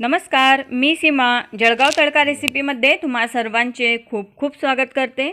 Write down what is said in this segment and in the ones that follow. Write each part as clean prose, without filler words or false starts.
नमस्कार, मी सीमा जळगाव तडका रेसिपीमध्ये तुम्हा सर्वांचे खूप खूप स्वागत करते।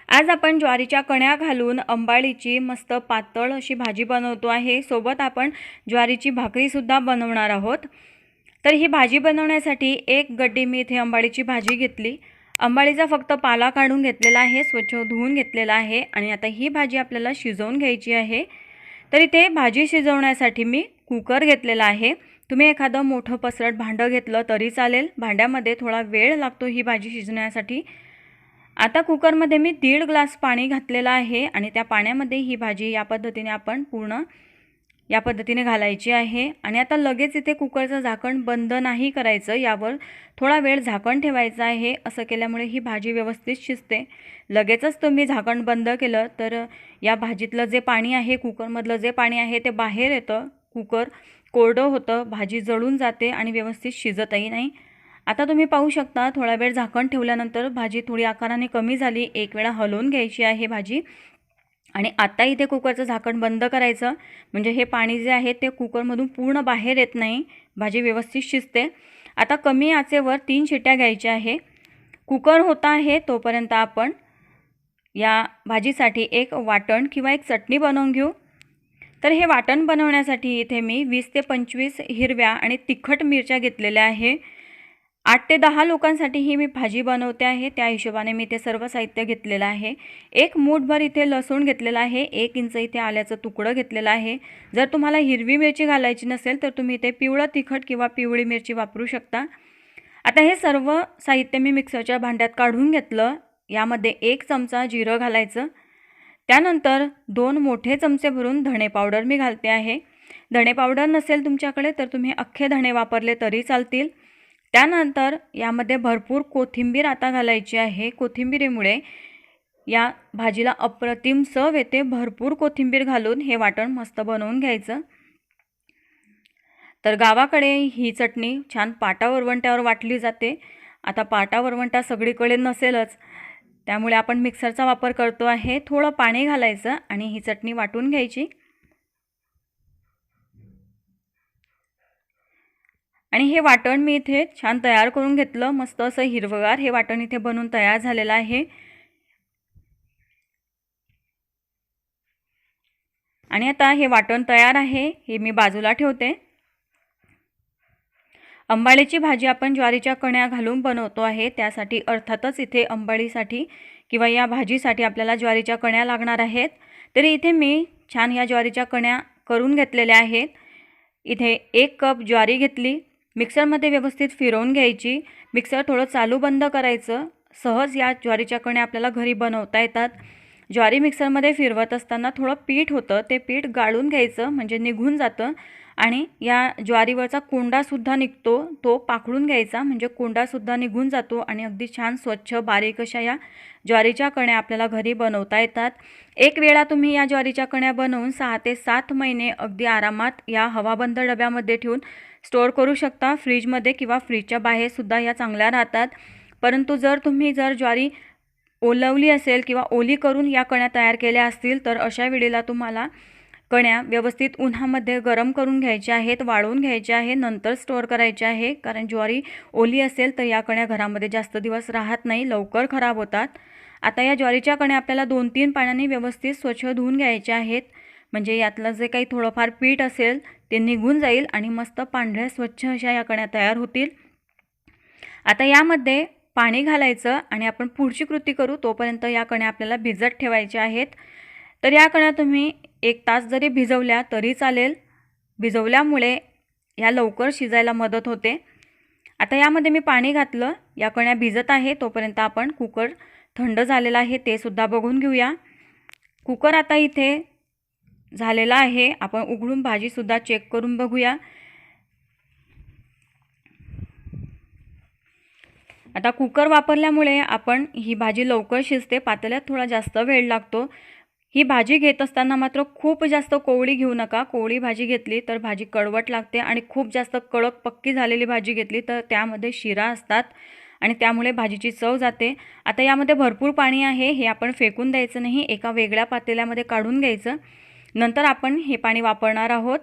आज आपण ज्वारीच्या कण्या घालून अंबाळीची मस्त पातळ अशी भाजी बनवतो आहे। सोबत आपण ज्वारीची भाकरी सुद्धा बनवणार आहोत। तर ही भाजी बनवण्यासाठी एक गड्डी मी इथे अंबाळीची भाजी घेतली। अंबाळीचा फक्त पाला काढून घेतलेला आहे, स्वच्छ धुवून घेतलेला आहे आणि आता ही भाजी आपल्याला शिजवून घ्यायची आहे। तर इथे भाजी शिजवण्यासाठी मी कुकर घेतलेला आहे। तुम्ही एखादं मोठं पसरट भांडं घेतलं तरी चालेल। भांड्यामध्ये थोडा वेळ लागतो ही भाजी शिजण्यासाठी। आता कुकरमध्ये मी 1.5 ग्लास पाणी घातलेलं आहे आणि त्या पाण्यामध्ये ही भाजी या पद्धतीने आपण पूर्ण या पद्धतीने घालायची आहे। आणि आता लगेच इथे कुकरचं झाकण बंद नाही करायचं, यावर थोडा वेळ झाकण ठेवायचं आहे। असं केल्यामुळे ही भाजी व्यवस्थित शिजते। लगेचच तुम्ही झाकण बंद केलं तर या भाजीतलं जे पाणी आहे, कुकरमधलं जे पाणी आहे ते बाहेर येतं, कुकर कोरडं होतं, भाजी जळून जाते आणि व्यवस्थित शिजतही नाही। आता तुम्ही पाहू शकता थोडा वेळ झाकण ठेवल्यानंतर भाजी थोडी आकाराने कमी झाली। एक वेळा हलवून घ्यायची आहे भाजी आणि आता इथे कुकरचं झाकण बंद करायचं, म्हणजे हे पाणी जे आहे ते कुकरमधून पूर्ण बाहेर येत नाही, भाजी व्यवस्थित शिजते। आता कमी आचेवर 3 शिट्ट्या घ्यायच्या आहे। कुकर होता आहे तोपर्यंत आपण या भाजीसाठी एक वाटण किंवा एक चटणी बनवून घेऊ। तर हे वाटण बनवण्यासाठी इथे मी 20 ते 25 हिरव्या आणि तिखट मिरच्या घेतलेल्या आहे। 8 ते 10 लोकांसाठी ही मी भाजी बनवते आहे, त्या हिशोबाने मी ते सर्व साहित्य घेतलेलं आहे। एक मूठभर इथे लसूण घेतलेला आहे, 1 इंच इथे आल्याचं तुकडं घेतलेलं आहे। जर तुम्हाला हिरवी मिरची घालायची नसेल तर तुम्ही इथे पिवळं तिखट किंवा पिवळी मिरची वापरू शकता। आता हे सर्व साहित्य मी मिक्सरच्या भांड्यात काढून घेतलं। यामध्ये 1 चमचा जिरं घालायचं, त्यानंतर 2 मोठे चमचे भरून धणे पावडर मी घालते आहे। धणे पावडर नसेल तुमच्याकडे तर तुम्ही अख्खे धणे वापरले तरी चालतील। त्यानंतर यामध्ये भरपूर कोथिंबीर आता घालायची आहे। कोथिंबीरीमुळे या भाजीला अप्रतिम चव येते। भरपूर कोथिंबीर घालून हे वाटण मस्त बनवून घ्यायचं। तर गावाकडे ही चटणी छान पाटा वरवंट्यावर वाटली जाते। आता पाटा वरवंटा सगळीकडे नसेलच, त्यामुळे आपण मिक्सरचा वापर करतो आहे। थोडं पाणी घालायचं आणि ही चटणी वाटून घ्यायची आणि हे वाटण मी इथे छान तयार करून घेतलं। मस्त असं हिरवगार हे वाटण इथे बनवून तयार झालेलं आहे। आणि आता हे वाटण तयार आहे, हे मी बाजूला ठेवते। अंबाळीची भाजी आपण ज्वारीच्या कण्या घालून बनवतो आहे, त्यासाठी अर्थातच इथे अंबाळीसाठी किंवा या भाजीसाठी आपल्याला ज्वारीच्या कण्या लागणार आहेत। तरी इथे मी छान या ज्वारीच्या कण्या करून घेतलेल्या आहेत। इथे 1 कप ज्वारी घेतली, मिक्सरमध्ये व्यवस्थित फिरवून घ्यायची। मिक्सर थोडं चालू बंद करायचं, सहज या ज्वारीच्या कण्या आपल्याला घरी बनवता येतात। ज्वारी मिक्सरमध्ये फिरवत असताना थोडं पीठ होतं, ते पीठ गाळून घ्यायचं, म्हणजे निघून जातं आणि या ज्वारीवरचा कोंडासुद्धा निघतो, तो पाखडून घ्यायचा, म्हणजे कोंडासुद्धा निघून जातो आणि अगदी छान स्वच्छ बारीक अशा या ज्वारीच्या कण्या आपल्याला घरी बनवता येतात। एक वेळा तुम्ही या ज्वारीच्या कण्या बनवून 6 ते 7 महिने अगदी आरामात या हवाबंद डब्यामध्ये ठेवून स्टोअर करू शकता, फ्रीजमध्ये किंवा फ्रीजच्या बाहेरसुद्धा या चांगल्या राहतात। परंतु जर तुम्ही ज्वारी ओलवली असेल किंवा ओली करून या कण्या तयार केल्या असतील तर अशा वेळेला तुम्हाला कण्या व्यवस्थित उन्हामध्ये गरम करून घ्यायच्या आहेत, वाळवून घ्यायच्या आहे, नंतर स्टोअर करायच्या आहे। कारण ज्वारी ओली असेल तर या कण्या घरामध्ये जास्त दिवस राहत नाही, लवकर खराब होतात। आता या ज्वारीच्या कण्या आपल्याला 2-3 पाण्याने व्यवस्थित स्वच्छ धुवून घ्यायच्या आहेत, म्हणजे यातलं जे काही थोडंफार पीठ असेल ते निघून जाईल आणि मस्त पांढऱ्या स्वच्छ अशा या कण्या तयार होतील। आता यामध्ये पाणी घालायचं आणि आपण पुढची कृती करू, तोपर्यंत या कण्या आपल्याला भिजत ठेवायच्या आहेत। तर या कण्या तुम्ही 1 तास जरी भिजवल्या तरी चालेल, भिजवल्यामुळे या लवकर शिजायला मदत होते। आता यामध्ये मी पाणी घातलं, या कण्या भिजत आहे तोपर्यंत आपण कुकर थंड झालेला आहे ते सुद्धा बघून घेऊया। कुकर आता इथे झालेला आहे, आपण उघडून भाजीसुद्धा चेक करून बघूया। आता कुकर वापरल्यामुळे आपण ही भाजी लवकर शिजते, पातेल्यात थोडा जास्त वेळ लागतो। ही भाजी घेत असताना मात्र खूप जास्त कोवळी घेऊ नका, कोवळी भाजी घेतली तर भाजी कडवट लागते आणि खूप जास्त कडक पक्की झालेली भाजी घेतली तर त्यामध्ये शिरा असतात आणि त्यामुळे भाजीची चव जाते। आता यामध्ये भरपूर पाणी आहे, हे आपण फेकून द्यायचं नाही, एका वेगळ्या पातेल्यामध्ये काढून घ्यायचं, नंतर आपण हे पाणी वापरणार आहोत।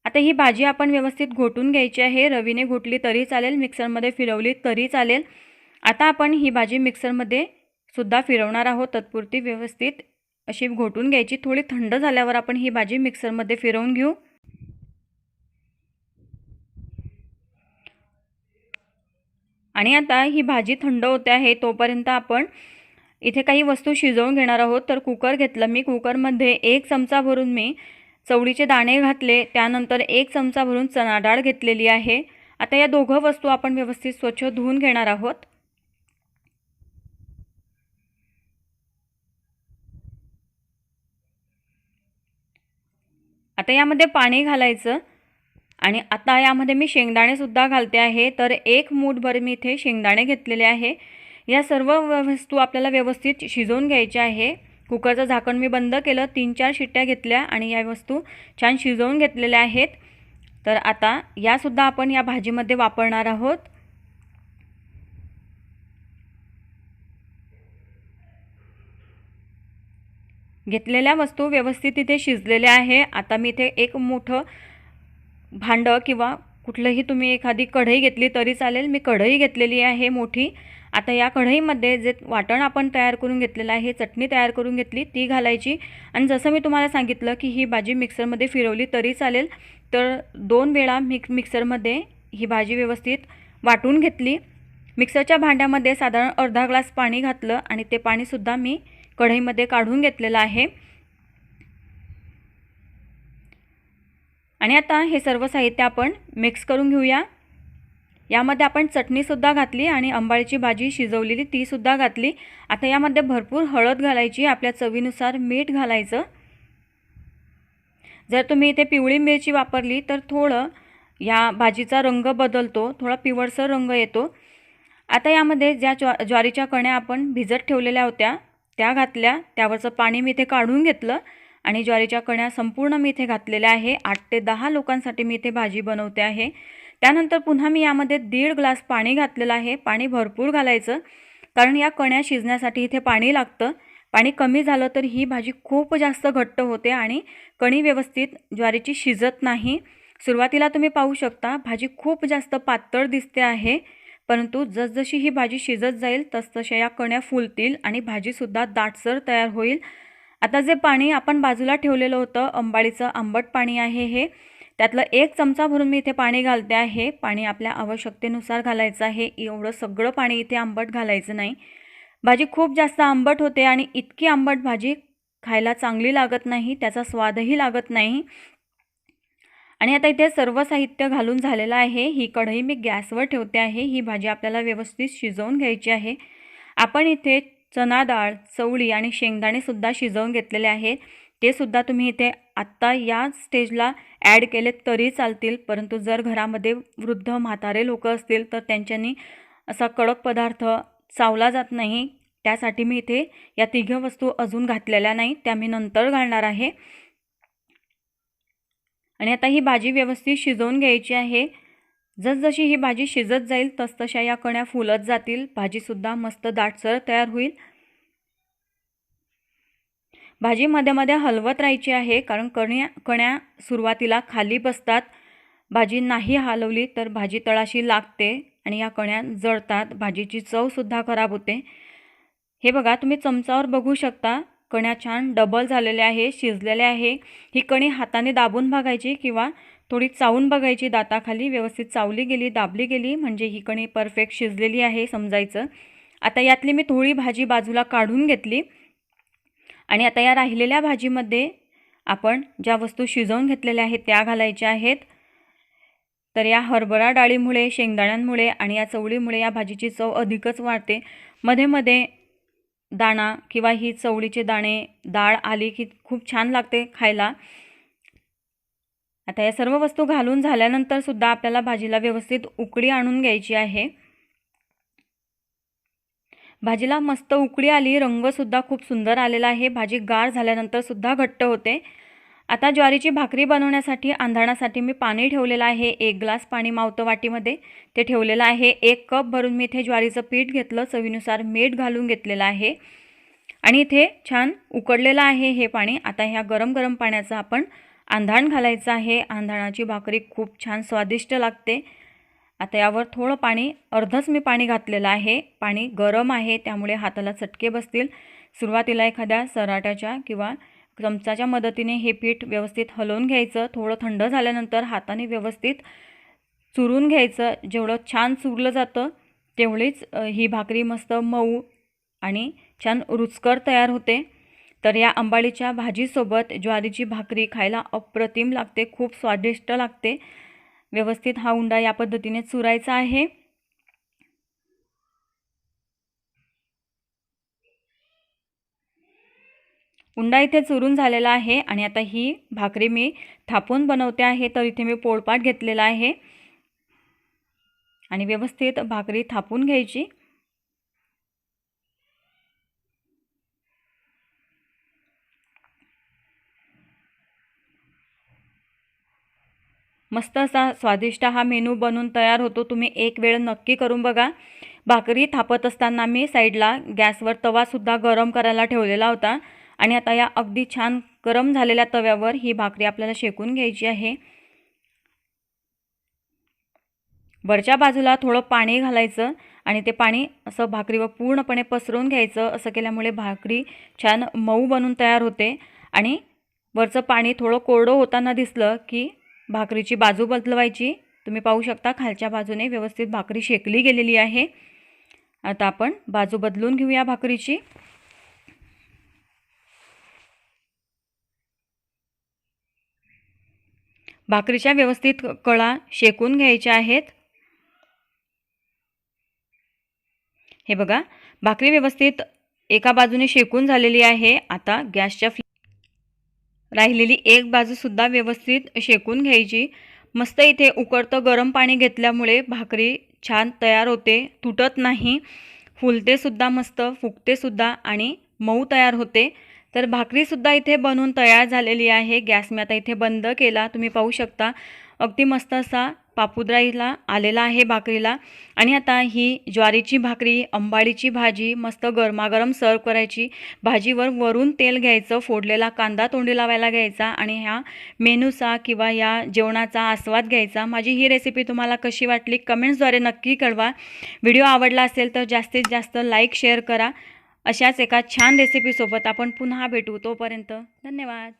आता ही भाजी आपण व्यवस्थित घोटून घ्यायची आहे। रवीने घोटली तरी चालेल, मिक्सरमध्ये फिरवली तरी चालेल। आता आपण ही भाजी मिक्सरमध्ये सुद्धा फिरवणार आहोत। तत्पुरती व्यवस्थित अशी घोटून घ्यायची। थोडी थंड झाल्यावर आपण ही भाजी मिक्सरमध्ये फिरवून घेऊ। आणि आता ही भाजी थंड होते आहे तोपर्यंत आपण इथे काही वस्तू शिजवून घेणार आहोत। तर कुकर घेतलं मी, कुकरमध्ये 1 चमचा भरून मी चवळीचे दाणे घातले, त्यानंतर 1 चमचा भरून चणा डाळ घेतलेली आहे। आता या दोघं वस्तू आपण व्यवस्थित स्वच्छ धुवून घेणार आहोत। आता यामध्ये पाणी घालायचं आणि आता यामध्ये मी शेंगदाणे सुद्धा घालते आहे। तर 1 मूठभर मी इथे शेंगदाणे घेतलेले आहे। या सर्व वस्तू आपल्याला व्यवस्थित शिजवून घ्यायच्या आहे। कुकरचं झाकण मी बंद केलं, 3-4 शिट्ट्या घेतल्या आणि या वस्तू छान शिजवून घेतलेल्या आहेत। तर आता या सुद्धा आपण या भाजीमध्ये वापरणार आहोत। घेतलेल्या वस्तू व्यवस्थित इथे शिजलेल्या आहे। आता मी इथे एक मोठं भांडं किंवा कुठलंही तुम्ही एखादी कढई घेतली तरी चालेल, मी कढई घेतलेली आहे मोठी। आता या कढईमध्ये जे वाटण आपण तयार करून घेतलेलं आहे, चटणी तयार करून घेतली ती घालायची आणि जसं मी तुम्हाला सांगितलं की ही भाजी मिक्सरमध्ये फिरवली तरी चालेल, तर 2 वेळा मिक्सरमध्ये ही भाजी व्यवस्थित वाटून घेतली। मिक्सरच्या भांड्यामध्ये साधारण अर्धा ग्लास पाणी घातलं आणि ते पाणीसुद्धा मी कढईमध्ये काढून घेतलेलं आहे। आणि आता हे सर्व साहित्य आपण मिक्स करून घेऊया। यामध्ये आपण चटणीसुद्धा घातली आणि अंबाळीची भाजी शिजवलेली ती सुद्धा घातली। आता यामध्ये भरपूर हळद घालायची, आपल्या चवीनुसार मीठ घालायचं। जर तुम्ही इथे पिवळी मिरची वापरली तर थोडं या भाजीचा रंग बदलतो, थोडा पिवळसर रंग येतो। आता यामध्ये ज्या ज्वारीच्या कण्या आपण भिजत ठेवलेल्या होत्या त्या घातल्या, त्यावरचं पाणी मी इथे काढून घेतलं आणि ज्वारीच्या कण्या संपूर्ण मी इथे घातलेल्या आहे। 8 ते 10 लोकांसाठी मी इथे भाजी बनवते आहे। त्यानंतर पुन्हा मी यामध्ये 1.5 ग्लास पाणी घातलेलं आहे। पाणी भरपूर घालायचं, कारण या कण्या शिजण्यासाठी इथे पाणी लागतं। पाणी कमी झालं तर ही भाजी खूप जास्त घट्ट होते आणि कणी व्यवस्थित ज्वारीची शिजत नाही। सुरुवातीला तुम्ही पाहू शकता भाजी खूप जास्त पातळ दिसते आहे, परंतु जसजशी ही भाजी शिजत जाईल तसतशा या कण्या फुलतील आणि भाजीसुद्धा दाटसर तयार होईल। आता जे पाणी आपण बाजूला ठेवलेलं होतं, अंबाळीचं आंबट पाणी आहे हे, त्यातलं 1 चमचा भरून मी इथे पाणी घालते आहे। पाणी आपल्या आवश्यकतेनुसार घालायचं आहे, एवढं सगळं पाणी इथे आंबट घालायचं नाही। भाजी खूप जास्त आंबट होते आणि इतकी आंबट भाजी खायला चांगली लागत नाही, त्याचा स्वादही लागत नाही। आणि आता इथे सर्व साहित्य घालून झालेलं आहे। ही कढई मी गॅसवर ठेवते आहे। ही भाजी आपल्याला व्यवस्थित शिजवून घ्यायची आहे। आपण इथे चणा डाळ, चवळी आणि शेंगदाणे सुद्धा शिजवून घेतलेले आहेत, ते सुद्धा तुम्ही इथे आत्ता या स्टेजला ॲड केले तरी चालतील, परंतु जर घरामध्ये वृद्ध म्हातारे लोक असतील तर त्यांच्यानी असा कडक पदार्थ चावला जात नाही, त्यासाठी मी इथे या 3 वस्तू अजून घातलेल्या नाही, त्या मी नंतर घालणार आहे। आणि आता ही भाजी व्यवस्थित शिजवून घ्यायची आहे। जसजशी ही भाजी शिजत जाईल तसतशा या कण्या फुलत जातील, भाजीसुद्धा मस्त दाटसर तयार होईल। भाजी मध्ये मध्ये हलवत राहायची आहे, कारण कण्या सुरुवातीला खाली बसतात। भाजी नाही हलवली तर भाजी तळाशी लागते आणि या कण्या जळतात, भाजीची चवसुद्धा खराब होते। हे बघा, तुम्ही चमचावर बघू शकता कण्या छान डबल झालेल्या आहे, शिजलेल्या आहे। ही कणी हाताने दाबून बघायची किंवा थोडी चावून बघायची दाताखाली, व्यवस्थित चावली गेली, दाबली गेली म्हणजे ही कणी परफेक्ट शिजलेली आहे समजायचं। आता यातली मी थोडी भाजी बाजूला काढून घेतली आणि आता या राहिलेल्या भाजीमध्ये आपण ज्या वस्तू शिजवून घेतलेल्या आहेत त्या घालायच्या आहेत। तर या हरभरा डाळीमुळे, शेंगदाण्यांमुळे आणि या चवळीमुळे या भाजीची चव अधिकच वाढते। मध्ये मध्ये दाणा किंवा ही चवळीचे दाणे, डाळ आली की खूप छान लागते खायला। आता या सर्व वस्तू घालून झाल्यानंतर सुद्धा आपल्याला भाजीला व्यवस्थित उकळी आणून घ्यायची आहे। भाजीला मस्त उकळी आली, रंगसुद्धा खूप सुंदर आलेला आहे। भाजी गार झाल्यानंतर सुद्धा घट्ट होते। आता ज्वारीची भाकरी बनवण्यासाठी आंधणासाठी मी पाणी ठेवलेलं आहे। 1 ग्लास पाणी मावतं वाटीमध्ये ते ठेवलेलं आहे। 1 कप भरून मी इथे ज्वारीचं पीठ घेतलं, चवीनुसार मीठ घालून घेतलेलं आहे आणि इथे छान उकळलेलं आहे हे पाणी। आता ह्या गरम गरम पाण्याचा आपण आंधाण घालायचं आहे। आंधाणाची भाकरी खूप छान स्वादिष्ट लागते। आता यावर थोडं पाणी, अर्धच मी पाणी घातलेलं आहे। पाणी गरम आहे त्यामुळे हाताला चटके बसतील। सुरुवातीला एखाद्या सराट्याच्या किंवा चमचाच्या मदतीने हे पीठ व्यवस्थित हलवून घ्यायचं। थोडं थंड झाल्यानंतर हाताने व्यवस्थित चुरून घ्यायचं। जेवढं छान चुरलं जातं तेवढीच ही भाकरी मस्त मऊ आणि छान रुचकर तयार होते। तर या अंबाळीच्या भाजीसोबत ज्वारीची भाकरी खायला अप्रतिम लागते, खूप स्वादिष्ट लागते। व्यवस्थित हा उंडा या पद्धतीने चुरायचा आहे। उंडा इथे चुरून झालेला आहे आणि आता ही भाकरी मी थापून बनवते आहे। तर इथे मी पोळपाट घेतलेला आहे आणि व्यवस्थित भाकरी थापून घ्यायची। मस्त असा स्वादिष्ट हा मेनू बनून तयार होतो। तुम्ही एक वेळ नक्की करून बघा। भाकरी थापत असताना मी साईडला गॅसवर तवासुद्धा गरम करायला ठेवलेला होता आणि आता या अगदी छान गरम झालेल्या तव्यावर ही भाकरी आपल्याला शेकून घ्यायची आहे। वरच्या बाजूला थोडं पाणी घालायचं आणि ते पाणी असं भाकरीवर पूर्णपणे पसरवून घ्यायचं। असं केल्यामुळे भाकरी छान मऊ बनून तयार होते आणि वरचं पाणी थोडं कोरडं होताना दिसलं की भाकरीची बाजू बदलवायची। तुम्ही पाहू शकता खालच्या बाजूने व्यवस्थित भाकरी शेकली गेलेली आहे। आता आपण बाजू बदलून घेऊया भाकरीची। भाकरीच्या व्यवस्थित कळा शेकून घ्यायच्या आहेत। हे बघा, भाकरी व्यवस्थित एका बाजूने शेकून झालेली आहे। आता गॅसच्या राहिलेली एक बाजूसुद्धा व्यवस्थित शेकून घ्यायची। मस्त इथे उकळतं गरम पाणी घेतल्यामुळे भाकरी छान तयार होते, तुटत नाही, फुलतेसुद्धा मस्त, फुगतेसुद्धा आणि मऊ तयार होते। तर भाकरीसुद्धा इथे बनवून तयार झालेली आहे। गॅस मी आता इथे बंद केला। तुम्ही पाहू शकता अगदी मस्त असा पापुद्राईला आलेला आहे भाकरीला। आणि आता ही ज्वारीची भाकरी, अंबाळीची भाजी मस्त गरमागरम सर्व करायची। भाजीवर वरून तेल घ्यायचं, फोडलेला कांदा तोंडी लावायला घ्यायचा आणि ह्या मेनूचा किंवा या जेवणाचा आस्वाद घ्यायचा। माझी ही रेसिपी तुम्हाला कशी वाटली कमेंट्सद्वारे नक्की कळवा। व्हिडिओ आवडला असेल तर जास्तीत जास्त लाईक शेअर करा। अशाच एका छान रेसिपीसोबत आपण पुन्हा भेटू। तोपर्यंत धन्यवाद।